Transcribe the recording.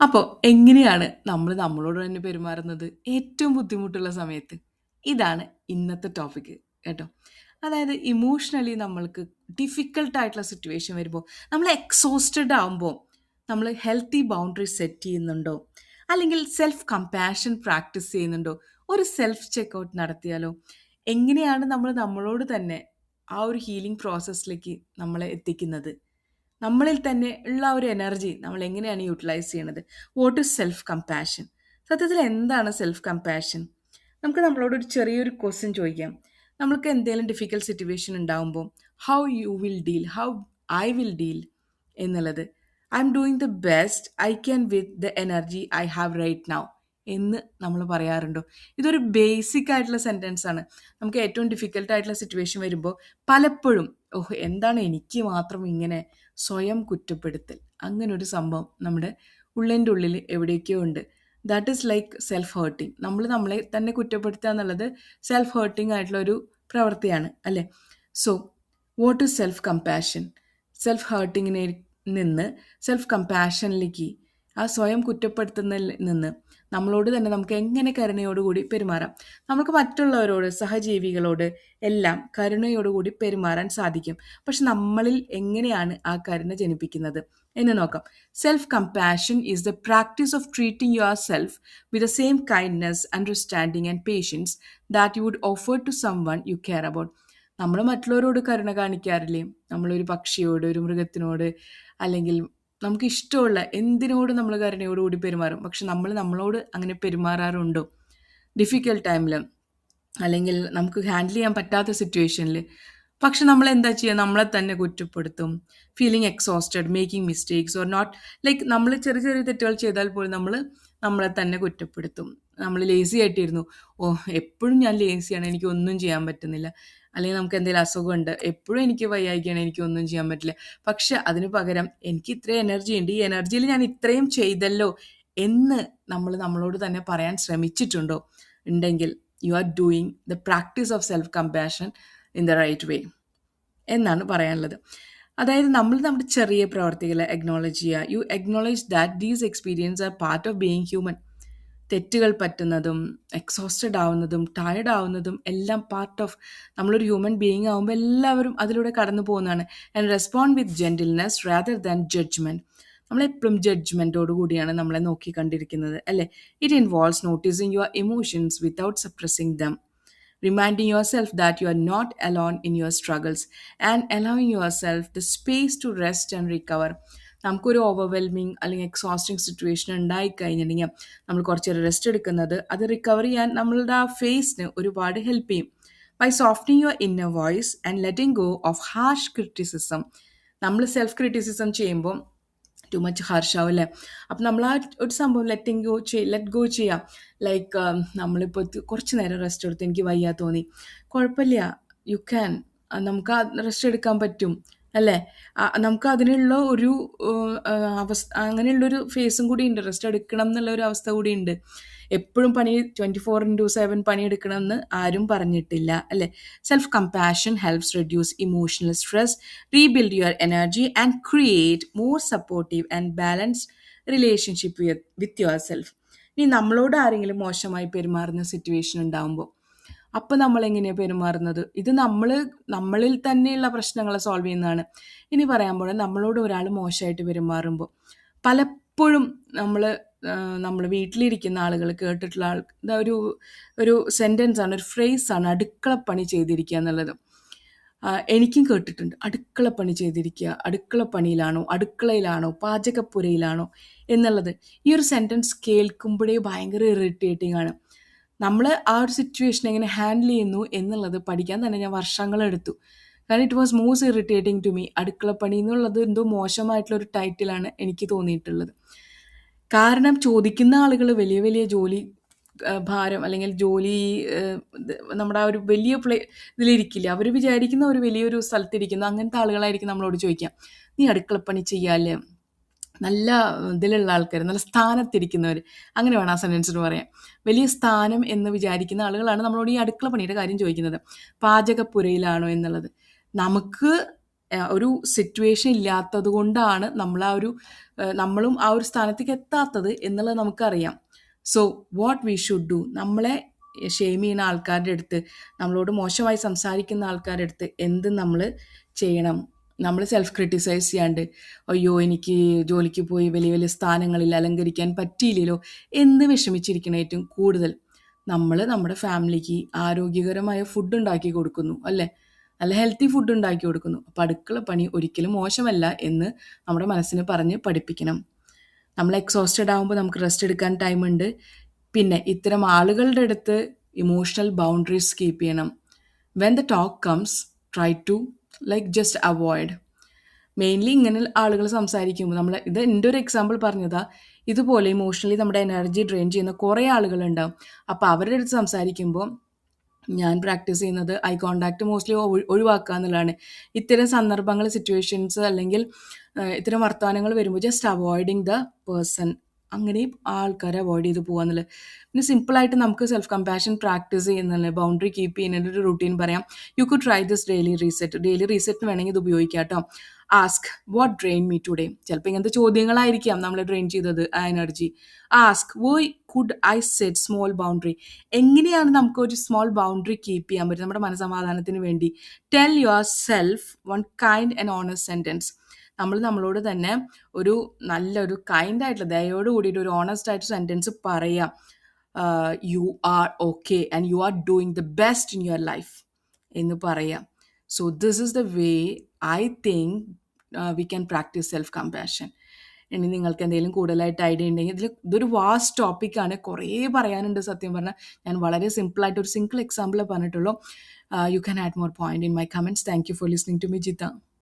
അപ്പോൾ എങ്ങനെയാണ് നമ്മൾ നമ്മളോട് തന്നെ പെരുമാറുന്നത് ഏറ്റവും ബുദ്ധിമുട്ടുള്ള സമയത്ത്? ഇതാണ് ഇന്നത്തെ ടോപ്പിക്ക് കേട്ടോ. അതായത് ഇമോഷണലി നമ്മൾക്ക് ഡിഫിക്കൽട്ട് ആയിട്ടുള്ള സിറ്റുവേഷൻ വരുമ്പോൾ, നമ്മൾ എക്സോസ്റ്റഡ് ആവുമ്പോൾ നമ്മൾ ഹെൽത്തി ബൗണ്ടറീസ് സെറ്റ് ചെയ്യുന്നുണ്ടോ? അല്ലെങ്കിൽ സെൽഫ് കമ്പാഷൻ പ്രാക്ടീസ് ചെയ്യുന്നുണ്ടോ? ഒരു സെൽഫ് ചെക്കൗട്ട് നടത്തിയാലോ? എങ്ങനെയാണ് നമ്മൾ നമ്മളോട് തന്നെ ആ ഒരു ഹീലിംഗ് പ്രോസസ്സിലേക്ക് നമ്മളെ എത്തിക്കുന്നത്? നമ്മളിൽ തന്നെ ഉള്ള ആ ഒരു എനർജി നമ്മൾ എങ്ങനെയാണ് യൂട്ടിലൈസ് ചെയ്യണത്? What is self compassion? സത്യത്തിൽ എന്താണ് സെൽഫ് കമ്പാഷൻ? നമുക്ക് നമ്മളോട് ഒരു ചെറിയൊരു ക്വസ്റ്റ്യൻ ചോദിക്കാം. നമ്മൾക്ക് എന്തെങ്കിലും ഡിഫിക്കൽട്ട് സിറ്റുവേഷൻ ഉണ്ടാകുമ്പോൾ how you will deal, how I will deal എന്നുള്ളത്. I am doing the best I can with the energy I have right now എന്ന് നമ്മൾ പറയാറുണ്ടോ? ഇതൊരു ബേസിക് ആയിട്ടുള്ള സെൻറ്റൻസ് ആണ്. നമുക്ക് ഏറ്റവും ഡിഫിക്കൽട്ട് ആയിട്ടുള്ള സിറ്റുവേഷൻ വരുമ്പോൾ പലപ്പോഴും ഓഹ് എന്താണ് എനിക്ക് മാത്രം ഇങ്ങനെ, സ്വയം കുറ്റപ്പെടുത്തൽ, അങ്ങനെ ഒരു സംഭവം നമ്മുടെ ഉള്ളിൻ്റെ ഉള്ളിൽ എവിടെയൊക്കെയോ ഉണ്ട്. That is like self hurting. നമ്മൾ നമ്മളെ തന്നെ കുറ്റപ്പെടുത്തുക എന്നുള്ളത് സെൽഫ് ഹേർട്ടിങ് ആയിട്ടുള്ള ഒരു പ്രവൃത്തിയാണ് അല്ലേ? So what is self compassion? Self ഹേർട്ടിങ്ങിനെ നിന്ന് സെൽഫ് കമ്പാഷനിലേക്ക്, ആ സ്വയം കുറ്റപ്പെടുത്തുന്നതിൽ നിന്ന് നമ്മളോട് തന്നെ നമുക്ക് എങ്ങനെ കരുണയോടുകൂടി പെരുമാറാം? നമുക്ക് മറ്റുള്ളവരോട്, സഹജീവികളോട് എല്ലാം കരുണയോടുകൂടി പെരുമാറാൻ സാധിക്കും. പക്ഷെ നമ്മളിൽ എങ്ങനെയാണ് ആ കരുണ ജനിപ്പിക്കുന്നത് എന്ന് നോക്കാം. Self compassion is the practice of treating yourself with the same kindness, understanding and patience that you would offer to someone you care about. നമ്മൾ മറ്റുള്ളവരോട് കരുണ കാണിക്കാറില്ലേ? നമ്മളൊരു പക്ഷിയോട്, ഒരു മൃഗത്തിനോട്, അല്ലെങ്കിൽ നമുക്ക് ഇഷ്ടമുള്ള എന്തിനോടും നമ്മൾ കരുണയോടുകൂടി പെരുമാറും. പക്ഷെ നമ്മൾ നമ്മളോട് അങ്ങനെ പെരുമാറാറുണ്ടോ? ഡിഫിക്കൽട്ട് ടൈമിൽ, അല്ലെങ്കിൽ നമുക്ക് ഹാൻഡിൽ ചെയ്യാൻ പറ്റാത്ത സിറ്റുവേഷനിൽ. പക്ഷെ നമ്മൾ എന്താ ചെയ്യുക? നമ്മളെ തന്നെ കുറ്റപ്പെടുത്തും. Feeling exhausted, making mistakes or not, like നമ്മൾ ചെറിയ ചെറിയ തെറ്റുകൾ ചെയ്താൽ പോലും നമ്മൾ നമ്മളെ തന്നെ കുറ്റപ്പെടുത്തും. നമ്മൾ ലേസി ആയിട്ടിരുന്നു, ഓ എപ്പോഴും ഞാൻ ലേസിയാണ്, എനിക്ക് ഒന്നും ചെയ്യാൻ പറ്റുന്നില്ല. അല്ലെങ്കിൽ നമുക്ക് എന്തെങ്കിലും അസുഖമുണ്ട്, എപ്പോഴും എനിക്ക് വയ്യായിക്കാണ്, എനിക്ക് ഒന്നും ചെയ്യാൻ പറ്റില്ല. പക്ഷെ അതിന് പകരം എനിക്ക് ഇത്രയും എനർജി ഉണ്ട്, ഈ എനർജിയിൽ ഞാൻ ഇത്രയും ചെയ്തല്ലോ എന്ന് നമ്മൾ നമ്മളോട് തന്നെ പറയാൻ ശ്രമിച്ചിട്ടുണ്ടോ? ഉണ്ടെങ്കിൽ you are doing the practice of self compassion in the right way എന്നാണ് പറയാനുള്ളത്. അതായത് നമ്മൾ നമ്മുടെ ചെറിയ പ്രവർത്തികളെ അക്നോളജ് ചെയ്യുക. You acknowledge that these experience are part of being human. തെറ്റുകൾ പറ്റുന്നതും എക്സോസ്റ്റഡ് ആവുന്നതും ടയർഡ് ആവുന്നതും എല്ലാം പാർട്ട് ഓഫ്, നമ്മളൊരു ഹ്യൂമൻ ബീയിങ് ആവുമ്പോൾ എല്ലാവരും അതിലൂടെ കടന്നു പോകുന്നതാണ്. And respond with gentleness rather than judgment. നമ്മളെപ്പോഴും ജഡ്ജ്മെൻറ്റോട് കൂടിയാണ് നമ്മളെ നോക്കി കണ്ടിരിക്കുന്നത് അല്ലേ? It involves noticing your emotions without suppressing dum, reminding yourself that you are not alone in your struggles, and allowing yourself the space to rest and recover. നമുക്കൊരു overwhelming അല്ലെങ്കിൽ exhausting situation ഉണ്ടായി കഴിഞ്ഞിട്ടുണ്ടെങ്കിൽ നമ്മൾ കുറച്ച് നേരം റെസ്റ്റ് എടുക്കുന്നത് അത് റിക്കവർ ചെയ്യാൻ നമ്മളുടെ ആ ഫേസിന് ഒരുപാട് ഹെൽപ്പ് ചെയ്യും. By softening your inner voice and letting go of harsh criticism. നമ്മൾ സെൽഫ് ക്രിറ്റിസിസം ചെയ്യുമ്പോൾ ടു മച്ച് ഹാർഷാവും അല്ലേ? അപ്പം നമ്മൾ ആ ഒരു സംഭവം ലെറ്റ് ഗോ ചെയ്യാം. ലൈക്ക് നമ്മളിപ്പോൾ കുറച്ച് നേരം റെസ്റ്റ് എടുത്ത് എനിക്ക് വയ്യാ തോന്നി, കുഴപ്പമില്ല, യു ക്യാൻ, നമുക്ക് ആ റെസ്റ്റ് എടുക്കാൻ പറ്റും അല്ലേ? നമുക്ക് അതിനുള്ള ഒരു അവസ്ഥ, അങ്ങനെയുള്ളൊരു ഫേസും കൂടി ഉണ്ട്. റെസ്റ്റ് എടുക്കണം എന്നുള്ള ഒരു അവസ്ഥ കൂടി ഉണ്ട്. എപ്പോഴും 24/7 പണിയെടുക്കണമെന്ന് ആരും പറഞ്ഞിട്ടില്ല അല്ലേ? Self compassion helps reduce emotional stress, rebuild your energy and create more supportive and balanced relationship with your self. ഇനി നമ്മളോട് ആരെങ്കിലും മോശമായി പെരുമാറുന്ന സിറ്റുവേഷൻ ഉണ്ടാകുമ്പോൾ അപ്പം നമ്മളെങ്ങനെയാണ് പെരുമാറുന്നത്? ഇത് നമ്മളിൽ തന്നെയുള്ള പ്രശ്നങ്ങളെ സോൾവ് ചെയ്യുന്നതാണ്. ഇനി പറയാൻ പോണത്, നമ്മളോട് ഒരാൾ മോശമായിട്ട് പെരുമാറുമ്പോൾ പലപ്പോഴും നമ്മൾ വീട്ടിലിരിക്കുന്ന ആളുകൾ കേട്ടിട്ടുള്ള ഒരു ഒരു സെൻറ്റൻസാണ്, ഒരു ഫ്രേസാണ് അടുക്കളപ്പണി ചെയ്തിരിക്കുക എന്നുള്ളത്. എനിക്കും കേട്ടിട്ടുണ്ട്, അടുക്കളപ്പണി ചെയ്തിരിക്കുക, അടുക്കളപ്പണിയിലാണോ, അടുക്കളയിലാണോ, പാചകപ്പുരയിലാണോ എന്നുള്ളത്. ഈ ഒരു സെൻറ്റൻസ് കേൾക്കുമ്പോഴേ ഭയങ്കര ഇറിറ്റേറ്റിംഗ് ആണ്. നമ്മൾ ആ ഒരു സിറ്റുവേഷൻ എങ്ങനെ ഹാൻഡിൽ ചെയ്യുന്നു എന്നുള്ളത് പഠിക്കാൻ തന്നെ ഞാൻ വർഷങ്ങളെടുത്തു. കാരണം it was most irritating to me. അടുക്കളപ്പണി എന്നുള്ളത് എന്തോ മോശമായിട്ടുള്ളൊരു ടൈറ്റിലാണ് എനിക്ക് തോന്നിയിട്ടുള്ളത്. കാരണം ചോദിക്കുന്ന ആളുകൾ വലിയ വലിയ ജോലി ഭാരം, അല്ലെങ്കിൽ ജോലി നമ്മുടെ ആ ഒരു വലിയ ഇതിലിരിക്കില്ല. അവർ വിചാരിക്കുന്ന ഒരു വലിയൊരു സ്ഥലത്തിരിക്കുന്ന അങ്ങനത്തെ ആളുകളായിരിക്കും നമ്മളോട് ചോദിക്കാം, നീ അടുക്കളപ്പണി ചെയ്യാല്ലേ? നല്ല ഇതിലുള്ള ആൾക്കാർ, നല്ല സ്ഥാനത്തിരിക്കുന്നവർ, അങ്ങനെ വേണം ആ സെൻറ്റൻസിന് പറയാൻ. വലിയ സ്ഥാനം എന്ന് വിചാരിക്കുന്ന ആളുകളാണ് നമ്മളോട് ഈ അടുക്കള പണിയുടെ കാര്യം ചോദിക്കുന്നത്. പാചകപ്പുരയിലാണോ എന്നുള്ളത്. നമുക്ക് ഒരു സിറ്റുവേഷൻ ഇല്ലാത്തത് കൊണ്ടാണ് നമ്മളും ആ ഒരു സ്ഥാനത്തേക്ക് എത്താത്തത് എന്നുള്ളത് നമുക്കറിയാം. So what we should do, നമ്മളെ ഷെയിം ചെയ്യുന്ന ആൾക്കാരുടെ അടുത്ത്, നമ്മളോട് മോശമായി സംസാരിക്കുന്ന ആൾക്കാരുടെ അടുത്ത് എന്ത് നമ്മൾ ചെയ്യണം? നമ്മൾ സെൽഫ് ക്രിട്ടിസൈസ് ചെയ്യാണ്ട്, അയ്യോ എനിക്ക് ജോലിക്ക് പോയി വലിയ വലിയ സ്ഥാനങ്ങളിൽ അലങ്കരിക്കാൻ പറ്റിയില്ലല്ലോ എന്ന് വിഷമിച്ചിരിക്കണം. ഏറ്റവും കൂടുതൽ നമ്മൾ നമ്മുടെ ഫാമിലിക്ക് ആരോഗ്യകരമായ ഫുഡ് ഉണ്ടാക്കി കൊടുക്കുന്നു, അല്ലേ? നല്ല ഹെൽത്തി ഫുഡ് ഉണ്ടാക്കി കൊടുക്കുന്നു. അപ്പോൾ അടുക്കള പണി ഒരിക്കലും മോശമല്ല എന്ന് നമ്മുടെ മനസ്സിന് പറഞ്ഞ് പഠിപ്പിക്കണം. നമ്മൾ എക്സോസ്റ്റഡ് ആകുമ്പോൾ നമുക്ക് റെസ്റ്റ് എടുക്കാൻ ടൈമുണ്ട്. പിന്നെ ഇത്തരം ആളുകളുടെ അടുത്ത് ഇമോഷണൽ ബൗണ്ടറീസ് കീപ്പ് ചെയ്യണം. When the talk comes, try to just avoid. Mainly ഇങ്ങനെ ആളുകൾ സംസാരിക്കുമ്പോൾ ഇത് എൻ്റെ ഒരു എക്സാമ്പിൾ പറഞ്ഞതാ. ഇതുപോലെ ഇമോഷണലി നമ്മുടെ എനർജി ഡ്രെയിൻ ചെയ്യുന്ന കുറേ ആളുകളുണ്ടാവും. അപ്പോൾ അവരുടെ അടുത്ത് സംസാരിക്കുമ്പോൾ ഞാൻ പ്രാക്ടീസ് ചെയ്യുന്നത് ഐ കോണ്ടാക്ട് മോസ്റ്റ്ലി ഒഴിവാക്കുക എന്നുള്ളതാണ്. ഇത്തരം സന്ദർഭങ്ങൾ, സിറ്റുവേഷൻസ് അല്ലെങ്കിൽ ഇത്തരം വർത്തമാനങ്ങൾ വരുമ്പോൾ ജസ്റ്റ് അവോയ്ഡിങ് ദ പേഴ്സൺ, അങ്ങനെ ആൾക്കാരെ അവോയ്ഡ് ചെയ്ത് പോകുക എന്നുള്ളത്. പിന്നെ സിമ്പിളായിട്ട് നമുക്ക് സെൽഫ് കമ്പാഷൻ പ്രാക്ടീസ് ചെയ്യുന്നുള്ള ബൗണ്ടറി കീപ്പ് ചെയ്യുന്നതിൻ്റെ ഒരു റുട്ടീൻ പറയാം. You could try this daily reset. Daily റീസെറ്റിന് വേണമെങ്കിൽ ഇത് ഉപയോഗിക്കാം കേട്ടോ. Ask what drain me today. ചിലപ്പോൾ ഇങ്ങനത്തെ ചോദ്യങ്ങളായിരിക്കാം നമ്മളെ ഡ്രെയിൻ ചെയ്തത് ആ energy. Ask why could I set small boundary. എങ്ങനെയാണ് നമുക്ക് ഒരു സ്മോൾ ബൗണ്ടറി കീപ്പ് ചെയ്യാൻ പറ്റും നമ്മുടെ മനസമാധാനത്തിന് വേണ്ടി? Tell your self one kind and honest sentence. നമ്മളോട് തന്നെ ഒരു നല്ലൊരു കൈൻഡ് ആയിട്ടുള്ള, ദയോട് കൂടിയിട്ട് ഒരു ഓണസ്റ്റ് ആയിട്ട് സെൻറ്റൻസ് പറയാം. You are okay and you are doing the best in your life എന്ന് പറയാം. So this is the way I think we can practice self compassion. ഇനി നിങ്ങൾക്ക് എന്തെങ്കിലും കൂടുതലായിട്ട് ഐഡിയ ഉണ്ടെങ്കിൽ ഇതൊരു വാസ്റ്റ് ടോപ്പിക്കാണ്, കുറേ പറയാനുണ്ട്. സത്യം പറഞ്ഞാൽ ഞാൻ വളരെ സിമ്പിളായിട്ട് ഒരു സിംഗിൾ എക്സാമ്പിളേ പറഞ്ഞിട്ടുള്ളൂ. You can add more point in my comments. Thank you for listening to me, Jitha.